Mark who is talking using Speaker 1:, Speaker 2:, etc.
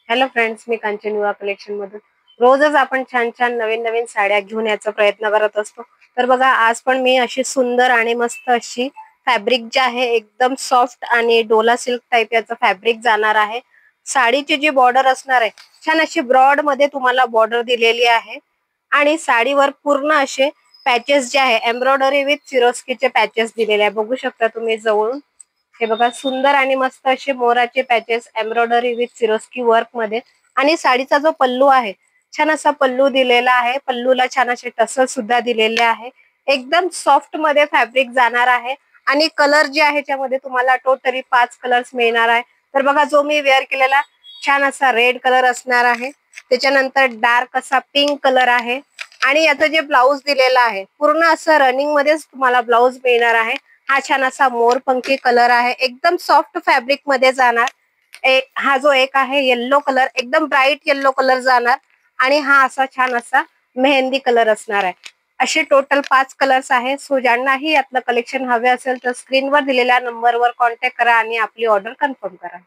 Speaker 1: Hello friends, मी कांचन युवा collection मधून रोजच आपण छान छान नवीन नवीन साड्या घेऊन याचा प्रयत्न करत असतो. तर बघा, आज पण मी अशी सुंदर आणि मस्त अशी फॅब्रिक जे आहे एकदम सॉफ्ट आणि डोला सिल्क टाइप याचं फॅब्रिक जाणार आहे. साडीची जी बॉर्डर असणार आहे छान अशी ब्रॉड मध्ये तुम्हाला बॉर्डर दिलेली आहे आणि साडीवर पूर्ण असे पॅचेस जे आहे एम्ब्रॉयडरी विथ सिरोस्कीचे पॅचेस दिलेले आहे. बघू शकता तुम्ही जवळून. हे बघा, सुंदर आणि मस्त असे मोराचे patches embroidery with Swarovski work मध्ये. आणि साडीचा जो पल्लू आहे छान असा पल्लू दिलेला आहे. पल्लूला छान असे टसल सुद्धा दिलेले आहे. एकदम सॉफ्ट मध्ये फॅब्रिक जाणार आहे आणि कलर जे आहे त्यामध्ये तुम्हाला टोटली 5 कलर्स मिळणार आहे. तर बघा, जो मी वेअर केलेला छान असा रेड कलर असणार आहे, त्याच्यानंतर डार्क असा पिंक कलर आहे आणि याचं जे ब्लाऊज दिलेला आहे पूर्ण असं रनिंग मध्येच तुम्हाला ब्लाऊज मिळणार आहे. हा छान असा मोरपंखी कलर आहे, एकदम सॉफ्ट फॅब्रिक मध्ये जाणार. हा जो एक आहे येल्लो कलर, एकदम ब्राईट येल्लो कलर जाणार आणि हा असा छान असा मेहंदी कलर असणार आहे. असे टोटल 5 कलर्स आहे. सो ज्यांनाही यातलं कलेक्शन हवे असेल तर स्क्रीनवर दिलेल्या नंबरवर कॉन्टॅक्ट करा आणि आपली ऑर्डर कन्फर्म करा.